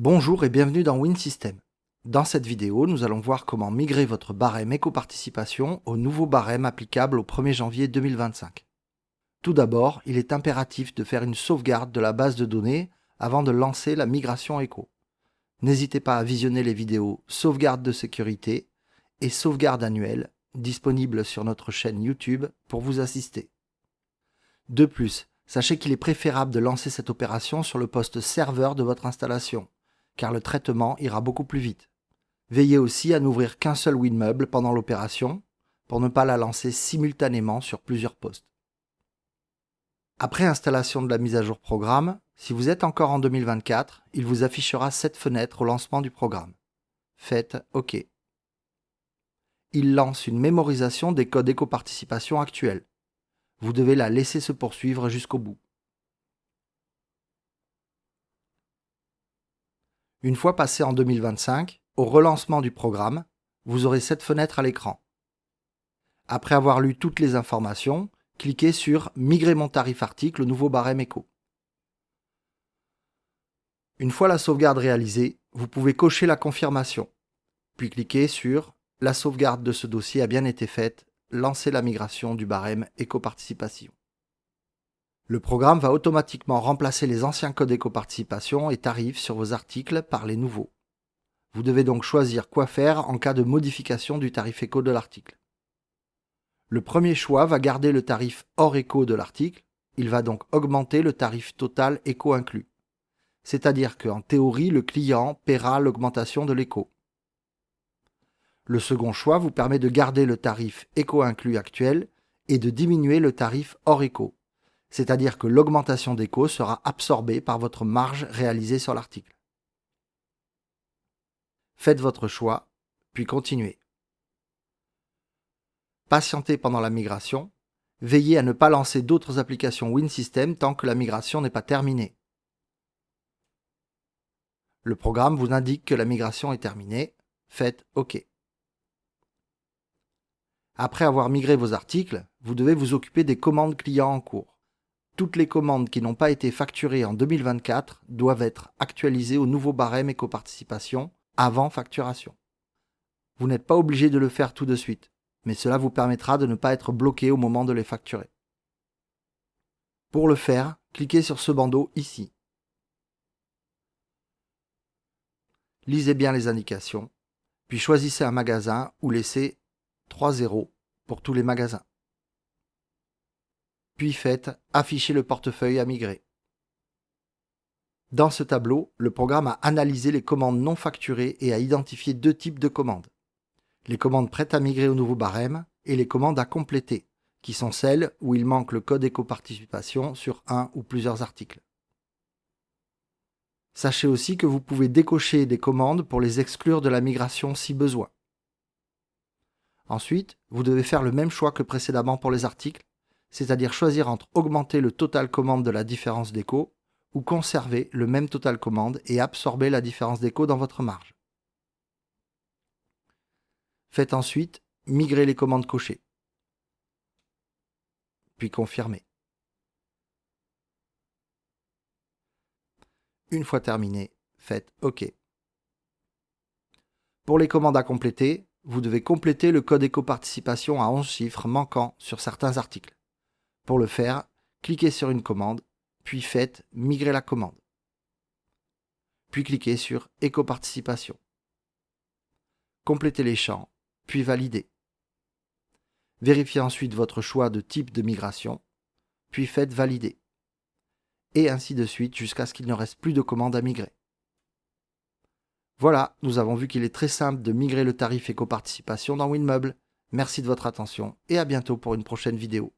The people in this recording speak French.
Bonjour et bienvenue dans WinSystem. Dans cette vidéo, nous allons voir comment migrer votre barème éco-participation au nouveau barème applicable au 1er janvier 2025. Tout d'abord, il est impératif de faire une sauvegarde de la base de données avant de lancer la migration éco. N'hésitez pas à visionner les vidéos sauvegarde de sécurité et sauvegarde annuelle disponibles sur notre chaîne YouTube pour vous assister. De plus, sachez qu'il est préférable de lancer cette opération sur le poste serveur de votre installation, car le traitement ira beaucoup plus vite. Veillez aussi à n'ouvrir qu'un seul WinMeuble pendant l'opération, pour ne pas la lancer simultanément sur plusieurs postes. Après installation de la mise à jour programme, si vous êtes encore en 2024, il vous affichera cette fenêtre au lancement du programme. Faites OK. Il lance une mémorisation des codes éco-participation actuels. Vous devez la laisser se poursuivre jusqu'au bout. Une fois passé en 2025, au relancement du programme, vous aurez cette fenêtre à l'écran. Après avoir lu toutes les informations, cliquez sur « Migrer mon tarif article au nouveau barème éco ». Une fois la sauvegarde réalisée, vous pouvez cocher la confirmation, puis cliquez sur « La sauvegarde de ce dossier a bien été faite, lancez la migration du barème éco-participation ». Le programme va automatiquement remplacer les anciens codes éco-participation et tarifs sur vos articles par les nouveaux. Vous devez donc choisir quoi faire en cas de modification du tarif éco de l'article. Le premier choix va garder le tarif hors éco de l'article, il va donc augmenter le tarif total éco inclus. C'est-à-dire qu'en théorie, le client paiera l'augmentation de l'éco. Le second choix vous permet de garder le tarif éco inclus actuel et de diminuer le tarif hors éco. C'est-à-dire que l'augmentation d'éco sera absorbée par votre marge réalisée sur l'article. Faites votre choix, puis continuez. Patientez pendant la migration. Veillez à ne pas lancer d'autres applications WinSystem tant que la migration n'est pas terminée. Le programme vous indique que la migration est terminée. Faites OK. Après avoir migré vos articles, vous devez vous occuper des commandes clients en cours. Toutes les commandes qui n'ont pas été facturées en 2024 doivent être actualisées au nouveau barème éco-participation avant facturation. Vous n'êtes pas obligé de le faire tout de suite, mais cela vous permettra de ne pas être bloqué au moment de les facturer. Pour le faire, cliquez sur ce bandeau ici. Lisez bien les indications, puis choisissez un magasin ou laissez 3 zéros pour tous les magasins. Puis faites « Afficher le portefeuille à migrer ». Dans ce tableau, le programme a analysé les commandes non facturées et a identifié deux types de commandes. Les commandes prêtes à migrer au nouveau barème et les commandes à compléter, qui sont celles où il manque le code éco-participation sur un ou plusieurs articles. Sachez aussi que vous pouvez décocher des commandes pour les exclure de la migration si besoin. Ensuite, vous devez faire le même choix que précédemment pour les articles, c'est-à-dire choisir entre augmenter le total commande de la différence d'éco ou conserver le même total commande et absorber la différence d'éco dans votre marge. Faites ensuite migrer les commandes cochées, puis confirmer. Une fois terminé, faites OK. Pour les commandes à compléter, vous devez compléter le code éco-participation à 11 chiffres manquant sur certains articles. Pour le faire, cliquez sur une commande, puis faites « Migrer la commande ». Puis cliquez sur « Éco-participation ». Complétez les champs, puis validez. Vérifiez ensuite votre choix de type de migration, puis faites « Valider ». Et ainsi de suite jusqu'à ce qu'il ne reste plus de commandes à migrer. Voilà, nous avons vu qu'il est très simple de migrer le tarif éco-participation dans WinMeuble. Merci de votre attention et à bientôt pour une prochaine vidéo.